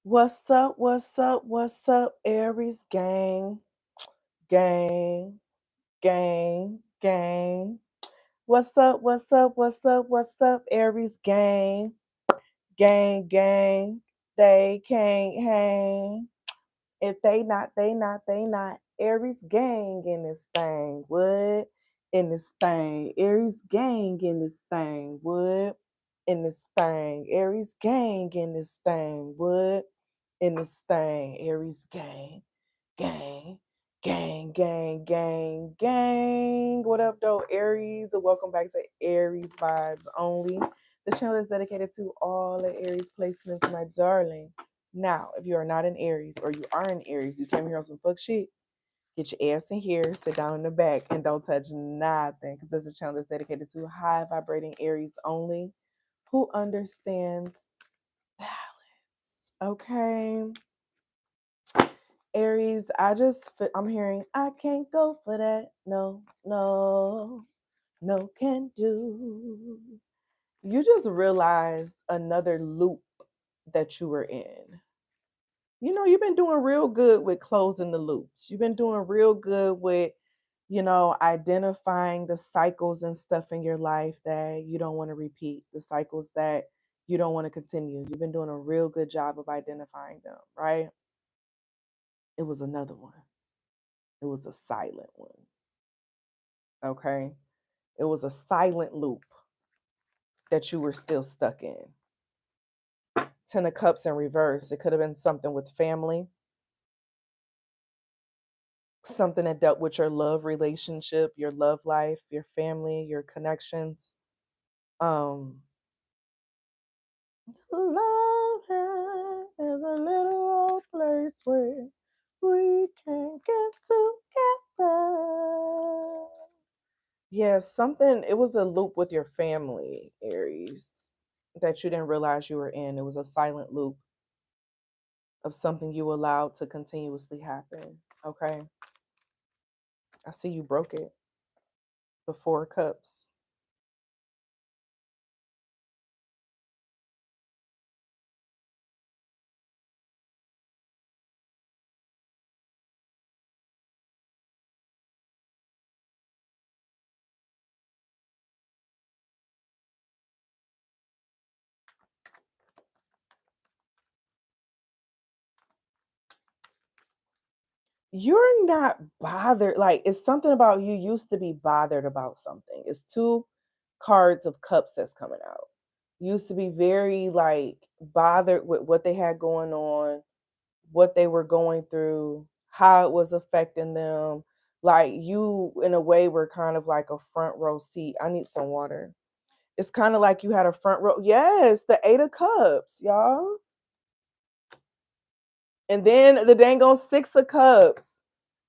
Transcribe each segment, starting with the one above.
What's up? What's up? What's up, Aries gang? Gang, gang. What's up? What's up? What's up? What's up, Aries gang? Gang. They can't hang. If they not. Aries gang in this thing. What? In this thing. Aries gang in this thing. What? In this thing. Aries gang in this thing. What? In this thing. Aries gang, gang. What up, though, Aries? Welcome back to Aries Vibes Only. The channel is dedicated to all the Aries placements, my darling. Now, if you are not an Aries or you are an Aries, you came here on some fuck shit, get your ass in here, sit down in the back, and don't touch nothing because this is a channel that's dedicated to high vibrating Aries only who understands balance. Okay. Aries, I'm hearing, I can't go for that. No can do. You just realized another loop that you were in. You know, you've been doing real good with closing the loops. You've been doing real good with, identifying the cycles and stuff in your life that you don't want to repeat, the cycles that you don't want to continue. You've been doing a real good job of identifying them, right? It was another one. It was a silent one. Okay. It was a silent loop that you were still stuck in. Ten of Cups in reverse. It could have been something with family, something that dealt with your love relationship, your love life, your family, your connections. Love is a little old place where we can get together. Yeah, something, it was a loop with your family, Aries, that you didn't realize you were in. It was a silent loop of something you allowed to continuously happen. Okay. I see you broke it. The Four of Cups. You're not bothered. Like, it's something about you used to be bothered about something. It's two cards of cups that's coming out. You used to be very like bothered with what they had going on, what they were going through, how it was affecting them. Like, you, in a way, were kind of like a front row seat. I need some water. It's kind of like you had a front row. Yes, the Eight of Cups, y'all. And then the dang on Six of Cups.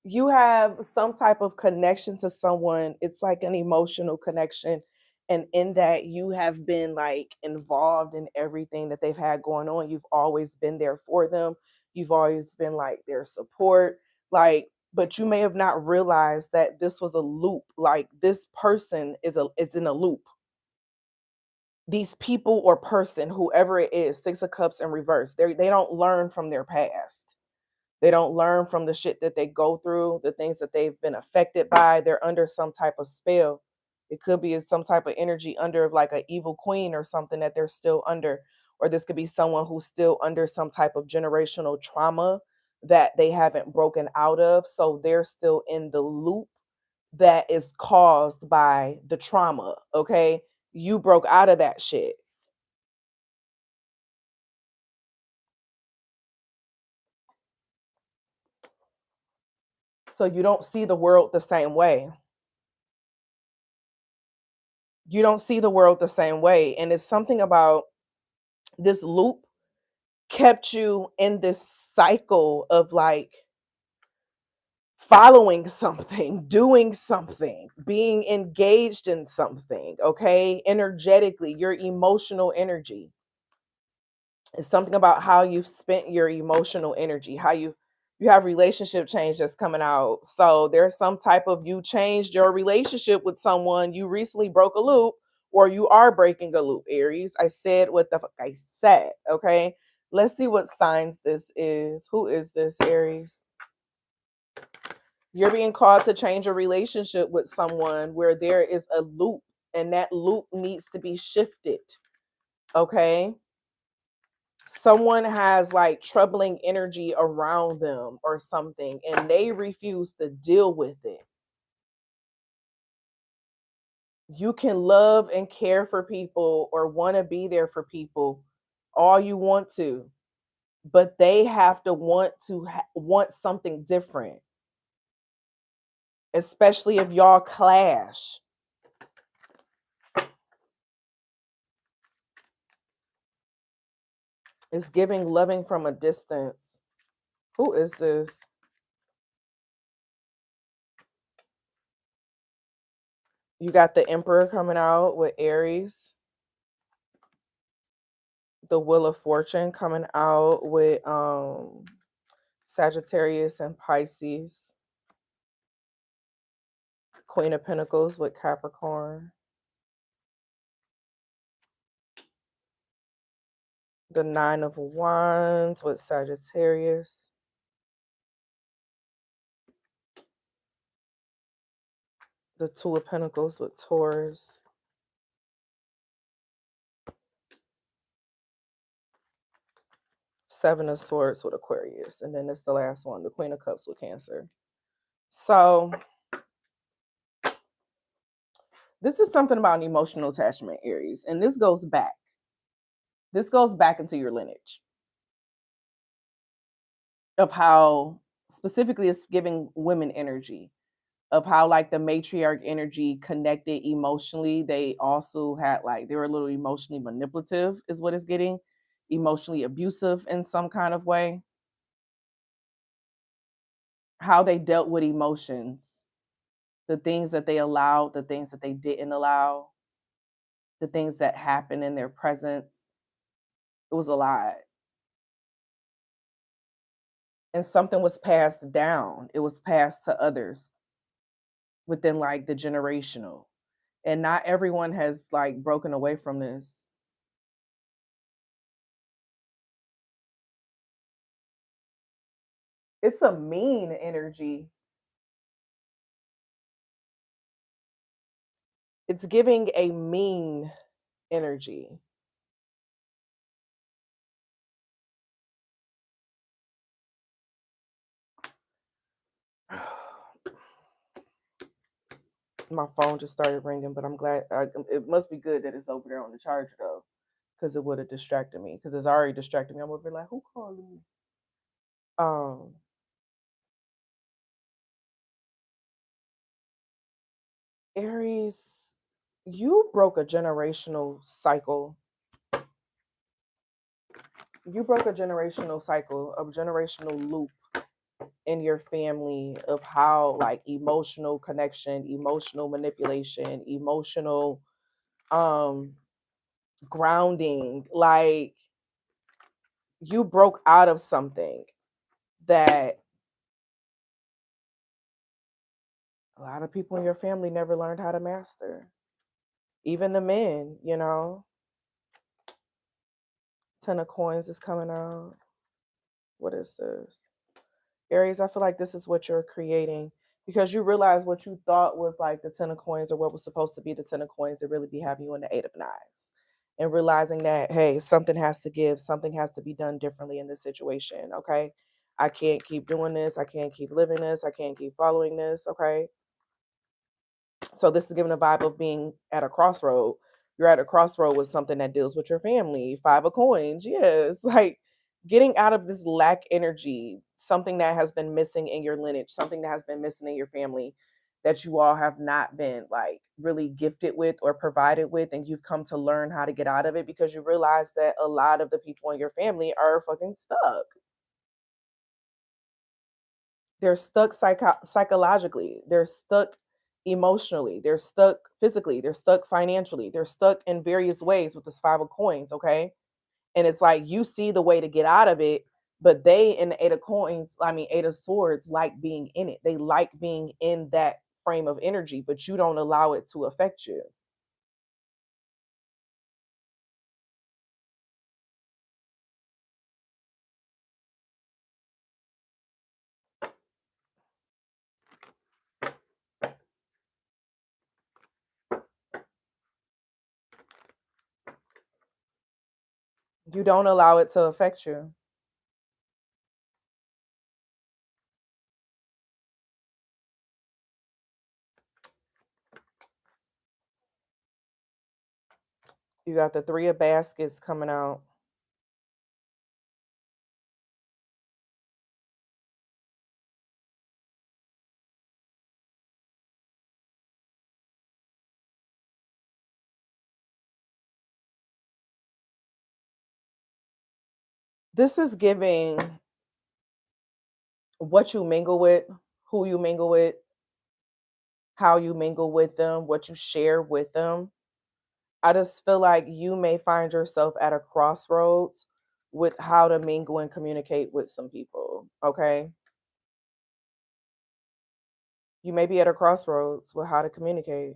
You have some type of connection to someone. It's like an emotional connection. And in that, you have been like involved in everything that they've had going on. You've always been there for them. You've always been like their support. Like, but you may have not realized that this was a loop. Like, this person is in a loop. These people or person, whoever it is, Six of Cups in reverse, they don't learn from their past. They don't learn from the shit that they go through, the things that they've been affected by. They're under some type of spell. It could be some type of energy under like an evil queen or something that they're still under. Or this could be someone who's still under some type of generational trauma that they haven't broken out of. So they're still in the loop that is caused by the trauma. Okay. You broke out of that shit. So you don't see the world the same way. You don't see the world the same way. And it's something about this loop kept you in this cycle of like following something, doing something, being engaged in something, okay? Energetically, your emotional energy. It's something about how you've spent your emotional energy, how you have relationship change that's coming out. So there's some type of, you changed your relationship with someone, you recently broke a loop, or you are breaking a loop, Aries. I said what the fuck I said, okay? Let's see what signs this is. Who is this, Aries? You're being called to change a relationship with someone where there is a loop, and that loop needs to be shifted. Okay. Someone has like troubling energy around them or something, and they refuse to deal with it. You can love and care for people or want to be there for people all you want to, but they have to want something different, especially if y'all clash. It's giving loving from a distance. Who is this? You got the Emperor coming out with Aries, the Wheel of Fortune coming out with Sagittarius and Pisces, Queen of Pentacles with Capricorn, the Nine of Wands with Sagittarius, the Two of Pentacles with Taurus, Seven of Swords with Aquarius, and then it's the last one, the Queen of Cups with Cancer. So this is something about an emotional attachment, Aries, and this goes back. This goes back into your lineage of how specifically it's giving women energy, of how like the matriarch energy connected emotionally. They also had like they were a little emotionally manipulative, is what it's getting, emotionally abusive in some kind of way. How they dealt with emotions, the things that they allowed, the things that they didn't allow, the things that happened in their presence. It was a lot. And something was passed down. It was passed to others within like the generational. And not everyone has like broken away from this. It's a mean energy. It's giving a mean energy. My phone just started ringing, but I'm glad. It must be good that it's over there on the charger though, because it would have distracted me. Because it's already distracted me. I'm gonna be like, who called me? Um, Aries, you broke a generational cycle. You broke a generational cycle, a generational loop in your family of how like emotional connection, emotional manipulation, emotional um grounding, like you broke out of something that a lot of people in your family never learned how to master. Even the men, you know. Ten of Coins is coming out. What is this? Aries, I feel like this is what you're creating because you realize what you thought was like the Ten of Coins or what was supposed to be the Ten of Coins, it really be having you in the Eight of Knives. And realizing that, hey, something has to give, something has to be done differently in this situation. Okay. I can't keep doing this. I can't keep living this. I can't keep following this. Okay. So this is giving a vibe of being at a crossroad. You're at a crossroad with something that deals with your family. Five of Coins. Yeah, it's like getting out of this lack energy, something that has been missing in your lineage, something that has been missing in your family that you all have not been like really gifted with or provided with, and you've come to learn how to get out of it because you realize that a lot of the people in your family are fucking stuck. They're stuck psychologically. They're stuck emotionally. They're stuck physically. They're stuck financially. They're stuck in various ways with this Five of Coins. Okay. And it's like you see the way to get out of it, but they in the Eight of Coins, I mean, Eight of Swords, like being in it. They like being in that frame of energy, but you don't allow it to affect you. You don't allow it to affect you. You got the three of baskets coming out. This is giving what you mingle with, who you mingle with, how you mingle with them, what you share with them. I just feel like you may find yourself at a crossroads with how to mingle and communicate with some people. Okay. You may be at a crossroads with how to communicate.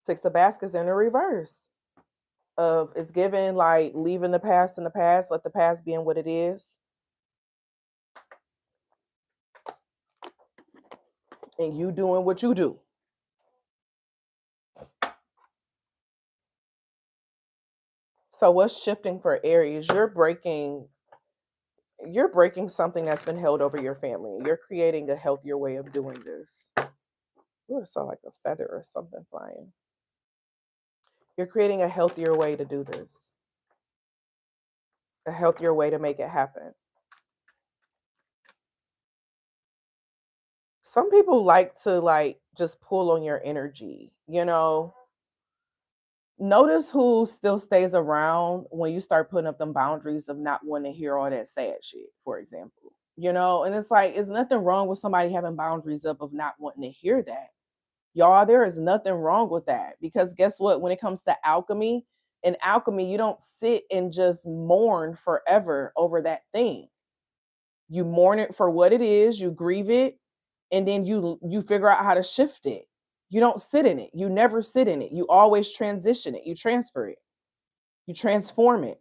Six of baskets in the reverse. Of it's given like leaving the past in the past, let the past be in what it is, and you doing what you do. So what's shifting for Aries? You're breaking something that's been held over your family. You're creating a healthier way of doing this. Ooh, it sound like a feather or something flying. You're creating a healthier way to do this. A healthier way to make it happen. Some people like to like just pull on your energy, Notice who still stays around when you start putting up them boundaries of not wanting to hear all that sad shit, for example. And it's like, it's nothing wrong with somebody having boundaries up of not wanting to hear that. Y'all, there is nothing wrong with that because guess what? When it comes to alchemy, in alchemy, you don't sit and just mourn forever over that thing. You mourn it for what it is, you grieve it, and then you figure out how to shift it. You don't sit in it. You never sit in it. You always transition it. You transfer it. You transform it.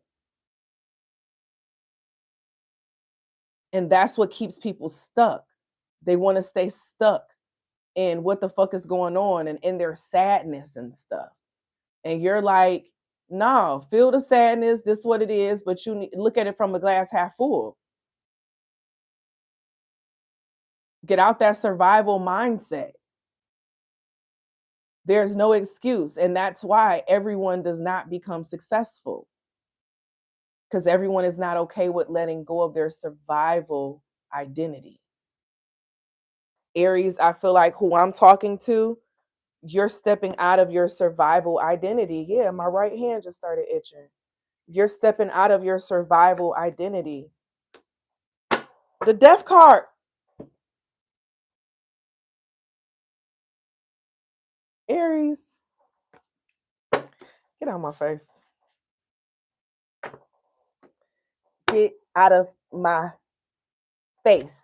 And that's what keeps people stuck. They want to stay stuck in what the fuck is going on and in their sadness and stuff. And you're like, no, feel the sadness. This is what it is, but you look at it from a glass half full. Get out that survival mindset. There's no excuse. And that's why everyone does not become successful because everyone is not okay with letting go of their survival identity. Aries, I feel like who I'm talking to, you're stepping out of your survival identity. Yeah, my right hand just started itching. You're stepping out of your survival identity. The death card. Aries, get out of my face. Get out of my face.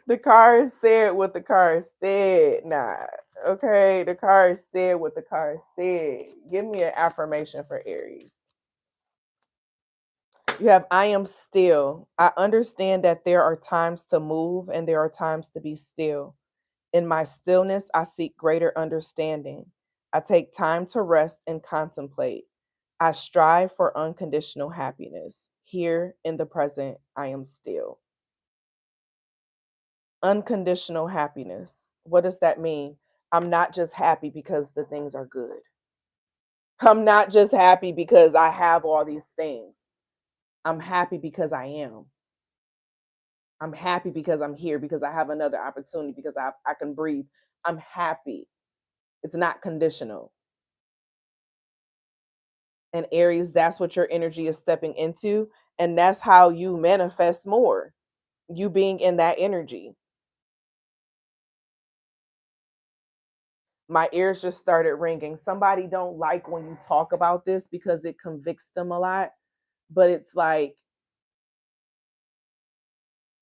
The card said what the card said. Nah, okay. The card said what the card said. Give me an affirmation for Aries. You have I am still. I understand that there are times to move and there are times to be still. In my stillness, I seek greater understanding. I take time to rest and contemplate. I strive for unconditional happiness. Here in the present, I am still. Unconditional happiness. What does that mean? I'm not just happy because the things are good. I'm not just happy because I have all these things. I'm happy because I am. I'm happy because I'm here, because I have another opportunity, because I can breathe. I'm happy. It's not conditional. And Aries, that's what your energy is stepping into. And that's how you manifest more. You being in that energy. My ears just started ringing. Somebody don't like when you talk about this because it convicts them a lot. But it's like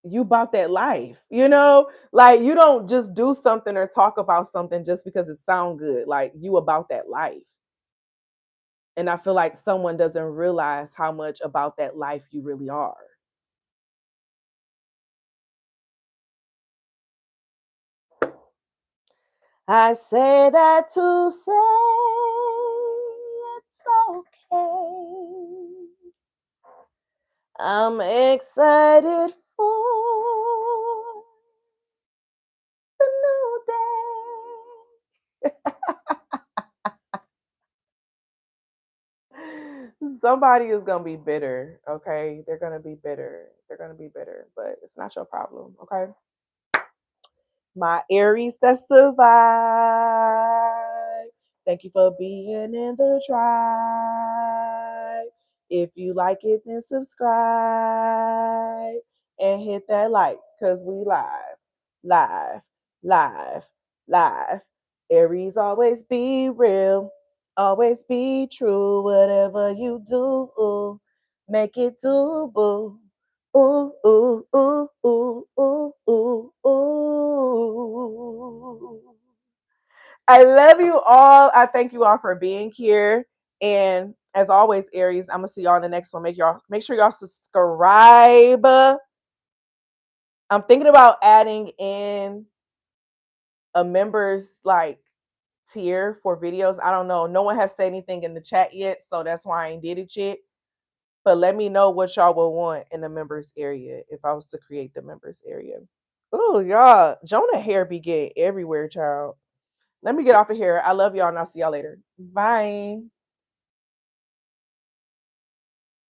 you about that life, Like you don't just do something or talk about something just because it sound good. Like you about that life. And I feel like someone doesn't realize how much about that life you really are. I say that to say it's okay. I'm excited for the new day. Somebody is gonna be bitter, okay? They're gonna be bitter. They're gonna be bitter, but it's not your problem, okay? My Aries, that's the vibe. Thank you for being in the tribe. If you like it, then subscribe and hit that like, because we live, live, live, live. Aries, always be real, always be true. Whatever you do, make it do, boo. Ooh, ooh, ooh, ooh, ooh, ooh, ooh. I love you all. I thank you all for being here. And as always, Aries, I'm gonna see y'all in the next one. Make sure y'all subscribe. I'm thinking about adding in a members like tier for videos. I don't know. No one has said anything in the chat yet, so that's why I ain't did it yet. But let me know what y'all will want in the members area if I was to create the members area. Oh, y'all, Jonah hair be getting everywhere, child. Let me get off of here. I love y'all and I'll see y'all later. Bye.